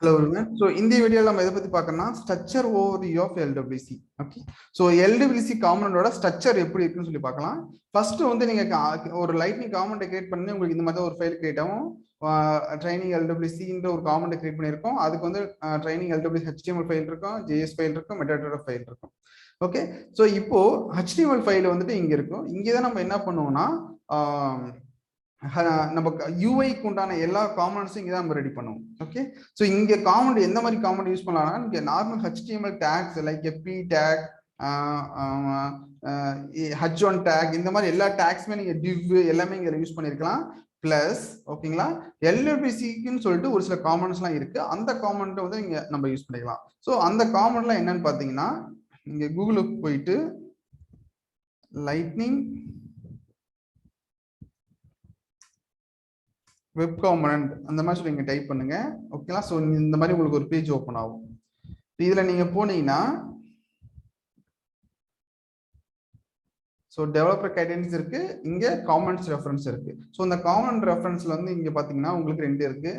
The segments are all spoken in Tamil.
Hello everyone. So in the video நம்ம எதை பத்தி பார்க்கறோம்னா structure overview of LWC. Okay. So LWC காம்பனண்டோட ஸ்ட்ரக்சர் எப்படி இருக்குன்னு சொல்லி பார்க்கலாம். ஃபர்ஸ்ட் வந்து நீங்க ஒரு லைட்னிங் காம்பனண்ட் கிரியேட் பண்ணி உங்களுக்கு இந்த மாதிரி ஒரு ஃபைல் கிரியேட் ஆகும். ட்ரைனிங் LWCன்ற ஒரு காம்பனண்ட் கிரியேட் பண்ணியிருக்கோம். அதுக்கு வந்து ட்ரைனிங் LWC HTML ஃபைல் இருக்கும், JS ஃபைல் இருக்கும், மெட்டாடேட்டா ஃபைல் இருக்கும். ஓகே. ஸோ இப்போ HTML ஃபைல் வந்துட்டு இங்க இருக்கும். இங்கே தான் நம்ம என்ன பண்ணுவோம்னா நம்ம யூஐக்கு உண்டான எல்லா காம்பனன்ட்ஸும் இங்கே தான் நம்ம ரெடி பண்ணுவோம். ஓகே. ஸோ இங்கே காம்பனண்ட் எந்த மாதிரி காம்பனண்ட் யூஸ் பண்ணலாம்னா இங்கே normal HTML tax like p take h1 take இந்த மாதிரி எல்லா டேக்ஸுமே நீங்கள் div எல்லாமே இங்கே யூஸ் பண்ணியிருக்கலாம். பிளஸ் ஓகேங்களா LWCக்குன்னு சொல்லிட்டு ஒரு சில காம்பனன்ட்ஸ்லாம் இருக்கு. அந்த காம்பனண்ட்டை வந்து இங்கே நம்ம யூஸ் பண்ணிக்கலாம். ஸோ அந்த காம்பனண்ட்லாம் என்னன்னு பார்த்தீங்கன்னா இங்கே கூகுளுக்கு போயிட்டு லைட்னிங் வெப் காம்பனன்ட் அந்த மாதிரி சொல்லி நீங்க டைப் பண்ணுங்க. ஓகேங்களா. ஸோ இந்த மாதிரி உங்களுக்கு ஒரு பேஜ் ஓப்பன் ஆகும். இதுல நீங்க போனீங்கன்னா ஸோ டெவலப்பர் கைடன்ஸ் இருக்கு, இங்க காம்பனன்ட்ஸ் ரெஃபரன்ஸ் இருக்கு. ஸோ இந்த காம்பனன்ட் ரெஃபரன்ஸ்ல வந்து இங்க பாத்தீங்கன்னா உங்களுக்கு ரெண்டு இருக்கு.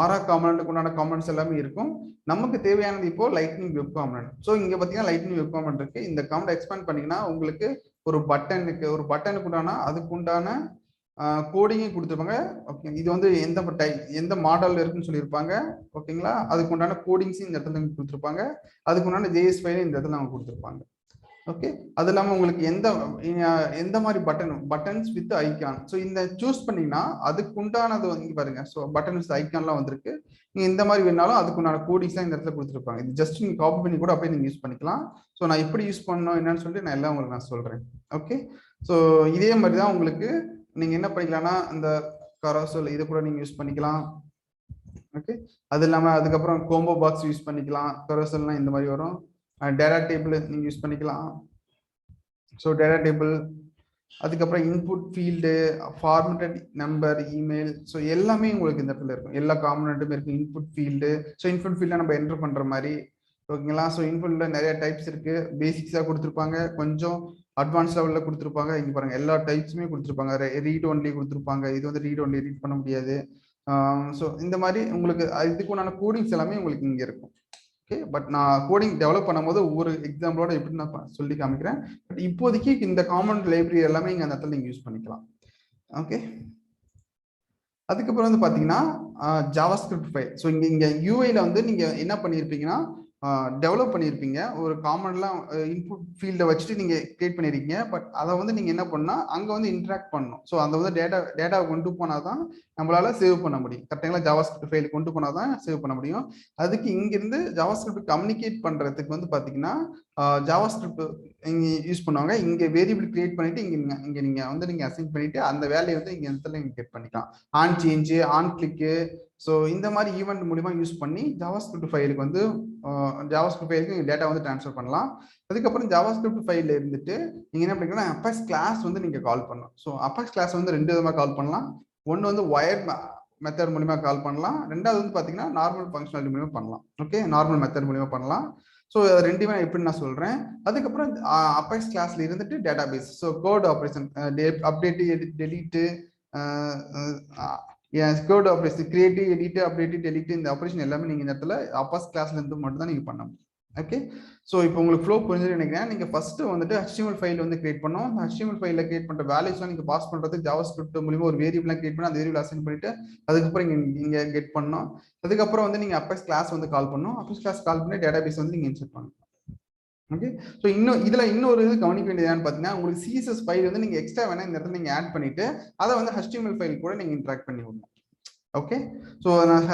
ஆரா காம்பனன்ட்டுக்கு உண்டான காம்பனன்ட்ஸ் எல்லாமே இருக்கும். நமக்கு தேவையானது இப்போ லைட்னிங் வெப் காம்பனன்ட். ஸோ இங்க பாத்தீங்கன்னா லைட்னிங் வெப் காம்பனன்ட் இருக்கு. இந்த காம்பனன்ட் எக்ஸ்பேண்ட் பண்ணீங்கன்னா உங்களுக்கு ஒரு பட்டனுக்கு உண்டான அதுக்கு உண்டான கோடிங்கே கொடுத்துருப்பாங்க. ஓகே. இது வந்து எந்த மாடல் இருக்குன்னு சொல்லியிருப்பாங்க. ஓகேங்களா. அதுக்கு உண்டான கோடிங்ஸ் இந்த இடத்துல கொடுத்துருப்பாங்க. அதுக்கு உண்டான ஜேஎஸ் ஃபைல் இந்த இடத்துல அவங்க கொடுத்துருப்பாங்க. ஓகே. அது இல்லாமல் உங்களுக்கு எந்த மாதிரி பட்டன்ஸ் வித் ஐக்கான். ஸோ இந்த சூஸ் பண்ணீங்கன்னா அதுக்கு உண்டானது வந்து பாருங்க. ஸோ பட்டன் வித் ஐக்கான்லாம் வந்திருக்கு. நீங்க இந்த மாதிரி வேணாலும் அதுக்கு உண்டான கோடிங்ஸ்லாம் இந்த இடத்துல கொடுத்துருப்பாங்க. இது ஜஸ்ட் நீங்க காப்பி பண்ணி கூட அப்படியே நீங்க யூஸ் பண்ணிக்கலாம். ஸோ நான் எப்படி யூஸ் பண்ணணும் என்னன்னு சொல்லிட்டு நான் எல்லாம் உங்களுக்கு நான் சொல்றேன். ஓகே. ஸோ இதே மாதிரி தான் உங்களுக்கு நீங்க என்ன பண்ணிக்கலாம்னா இந்த கரோசல் இதை கூட நீங்க யூஸ் பண்ணிக்கலாம். ஓகே. அது இல்லாம அதுக்கப்புறம் கோம்போ பாக்ஸ் யூஸ் பண்ணிக்கலாம். கரோசல்னா இந்த மாதிரி வரும். டேட்டா டேபிள் நீங்க யூஸ் பண்ணிக்கலாம். ஸோ டேட்டா டேபிள் அதுக்கப்புறம் input field, formatted number, email, so எல்லாமே உங்களுக்கு இந்த இடத்துல இருக்கும். எல்லா காம்பனண்ட்டுமே இருக்கும். இன்புட் ஃபீல்டு, ஸோ இன்புட் ஃபீல்டை நம்ம என்டர் பண்ற மாதிரி. ஓகேங்களா. ஸோ இன்புட்ல நிறைய டைப்ஸ் இருக்கு. பேசிக்ஸா கொடுத்துருப்பாங்க, கொஞ்சம் அட்வான்ஸ் லெவல்ல கொடுத்துருப்பாங்க. இங்க பாருங்க எல்லா டைப்ஸுமே கொடுத்துருப்பாங்க. ரீட் ஒன்லி கொடுத்துருப்பாங்க. இது வந்து ரீட் ஒன்லி, ரீட் பண்ண முடியாது. ஸோ இந்த மாதிரி உங்களுக்கு இதுக்கு உண்டான கோடிங்ஸ் எல்லாமே உங்களுக்கு இங்க இருக்கும். ஓகே. பட் நான் கோடிங் டெவலப் பண்ணும்போது ஒவ்வொரு எக்ஸாம்பிளோட எப்படி நான் சொல்லி காமிக்கிறேன். பட் இப்போதைக்கு இந்த காமன் லைப்ரரி எல்லாமே இங்க அந்த இடத்துல நீங்க யூஸ் பண்ணிக்கலாம். ஓகே. அதுக்கப்புறம் வந்து பாத்தீங்கன்னா ஜாவாஸ்கிரிப்ட் ஃபைல். ஸோ இங்க யூஐல வந்து நீங்க என்ன பண்ணிருப்பீங்கன்னா டெவலப் பண்ணியிருப்பீங்க. ஒரு காமன்லாம் இன்புட் ஃபீல்டை வச்சுட்டு நீங்க கிரியேட் பண்ணிருக்கீங்க. பட் அதை வந்து நீங்க என்ன பண்ணா அங்க வந்து இன்ட்ராக்ட் பண்ணணும். ஸோ அந்த வந்து டேட்டாவை கொண்டு போனாதான் நம்மளால சேவ் பண்ண முடியும். கரெக்டுங்களா. ஜாவாஸ்கிரிப்ட் ஃபைல் கொண்டு போனாதான் சேவ் பண்ண முடியும். அதுக்கு இங்கிருந்து ஜாவாஸ்கிரிப்ட் கம்யூனிகேட் பண்றதுக்கு வந்து பாத்தீங்கன்னா ஜாவாஸ்கிரிப்ட் இங்க யூஸ் பண்ணுவாங்க. இங்க வேரியபிள் கிரியேட் பண்ணிட்டு இங்க நீங்க வந்து நீங்க அசைன் பண்ணிட்டு அந்த வேலையை வந்து இங்க இடத்துல நீங்க கிரியேட் பண்ணிக்கலாம். ஆன் சேஞ்சு, ஆன் கிளிக்கு, ஸோ இந்த மாதிரி ஈவெண்ட் மூலியமா யூஸ் பண்ணி ஜாவாஸ்கிரிப்ட் ஃபைலுக்கு வந்து ஜாவாஸ்கிரிப்ட் ஃபைலுக்கு டேட்டா வந்து ட்ரான்ஸ்ஃபர் பண்ணலாம். அதுக்கப்புறம் ஜாவாஸ்கிரிப்ட் ஃபைல்ல இருந்துட்டு நீங்க என்ன பண்ணிக்கலாம், அபெக்ஸ் கிளாஸ் வந்து நீங்க கால் பண்ணலாம். ஸோ அபெக்ஸ் கிளாஸ் வந்து ரெண்டு விதமா கால் பண்ணலாம். ஒன்று வந்து ஒயர்ட் மெத்தட் மூலியமா கால் பண்ணலாம். ரெண்டாவது வந்து பாத்தீங்கன்னா நார்மல் ஃபங்க்ஷனாலிட்டி மூலியமா பண்ணலாம். ஓகே. நார்மல் மெத்தட் மூலியமா பண்ணலாம். ஸோ ரெண்டுமே எப்படி நான் சொல்றேன். அதுக்கப்புறம் அபெக்ஸ் கிளாஸ்ல இருந்துட்டு database, so code operation, update, delete, code operation, create, edit, update, delete, இந்த ஆப்ரேஷன் எல்லாமே நீங்க இந்த இடத்துல அபெக்ஸ் கிளாஸ்ல இருந்து மட்டும் தான் நீங்க பண்ண முடியும். ஓகே. ஸோ இப்போ உங்களுக்கு ஃப்ளோ புரிஞ்சுன்னு நினைக்கிறேன். நீங்க ஃபர்ஸ்ட் வந்துட்டு HTML ஃபைல் வந்து கிரியேட் பண்ணோம். அந்த HTML ஃபைல கிரியேட் பண்ற வேல்யூஸ்லாம் நீங்க பாஸ் பண்றதுக்கு ஜாவாஸ்கிரிப்ட் மூலமா ஒரு வேரியபிள்லாம் கிரியேட் பண்ணி அந்த வேரியபிள் அசைன் பண்ணிட்டு அதுக்கப்புறம் இங்க கெட் பண்ணோம். அதுக்கப்புறம் வந்து நீங்க அபெக்ஸ் கிளாஸ் வந்து கால் பண்ணோம். அபெக்ஸ் கிளாஸ் கால் பண்ணி டேட்டாபேஸ் வந்து நீங்க இன்சர்ட் பண்ணணும். ஓகே. ஸோ இதுல இன்னொரு இது கவனிக்க வேண்டியது என்னன்னு பாத்தீங்கன்னா உங்களுக்கு CSS ஃபைல் வந்து நீங்க எக்ஸ்ட்ரா வேணா இந்த இடத்துல நீங்க ஆட் பண்ணிட்டு அதை வந்து HTML ஃபைல் கூட நீங்க இன்டராக்ட் பண்ணி விடணும். ஓகே. ஸோ நான்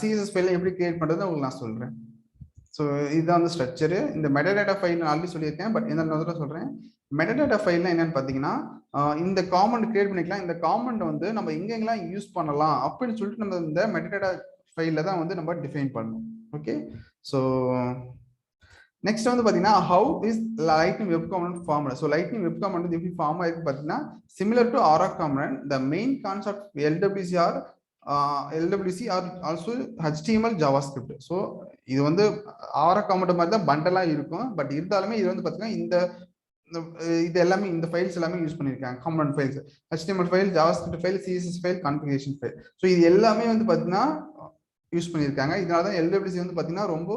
CSS ஃபைல எப்படி கிரியேட் பண்றது உங்களுக்கு நான் சொல்றேன். ஸோ இதுதான் வந்து ஸ்ட்ரக்சரு. இந்த மெட்டாடேட்டா ஃபைல் நான் ஆல்ரெடி சொல்லியிருக்கேன். பட் என்ன சொல்றேன், மெட்டாடேட்டா ஃபைல்னா என்னன்னு பாத்தீங்கன்னா இந்த காமெண்ட் கிரியேட் பண்ணிக்கலாம். இந்த காமெண்ட் வந்து நம்ம எங்கெங்கெல்லாம் யூஸ் பண்ணலாம் அப்படின்னு சொல்லிட்டு நம்ம இந்த மெட்டாடேட்டா ஃபைல்ல தான் வந்து நம்ம டிஃபைன் பண்ணணும். ஓகே. ஸோ நெக்ஸ்ட் வந்து பாத்தீங்கன்னா how is lightning web component form. So lightning web component எப்படி ஃபார்ம் ஆயிருக்கு பாத்தீங்கன்னா similar to Aura component. The main concept LWC are also HTML JavaScript. So இது வந்து ஆரா காம்பனன்ட் மாதிரி தான் பண்டலா இருக்கும். பட் இருந்தாலுமே இது வந்து பாத்தீங்கன்னா இது எல்லாமே இந்த ஃபைல்ஸ் எல்லாமே யூஸ் பண்ணிருக்காங்க. Component files, HTML file, JavaScript file, CSS file, configuration file. So இது எல்லாமே வந்து பாத்தீங்கன்னா யூஸ் பண்ணியிருக்காங்க. இதனால தான் LWC வந்து பார்த்தீங்கன்னா ரொம்ப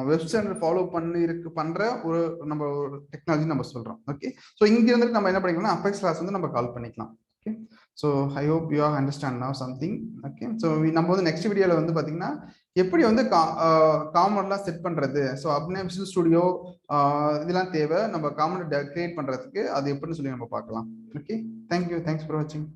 வெப் ஸ்டாண்டர்ட் ஃபாலோ பண்ற ஒரு நம்ம ஒரு டெக்னாலஜி நம்ம சொல்றோம். ஓகே, ஸோ இங்க இருந்துட்டு நம்ம என்ன பண்ணிக்கலாம்னா அபெக்ஸ் கிளாஸ் வந்து நம்ம கால் பண்ணிக்கலாம். Okay, so I hope you have understand now something. Okay, so நம்ம வந்து நெக்ஸ்ட் வீடியோல வந்து பார்த்தீங்கன்னா எப்படி வந்து காமன்லாம் செட் பண்றது, ஸோ அப்னே விசுவல் ஸ்டுடியோ இதெல்லாம் தேவை நம்ம காமன் கிரியேட் பண்றதுக்கு, அது எப்படின்னு சொல்லி நம்ம பார்க்கலாம். ஓகே, தேங்க்யூ, தேங்க்ஸ் ஃபார் வாட்சிங்.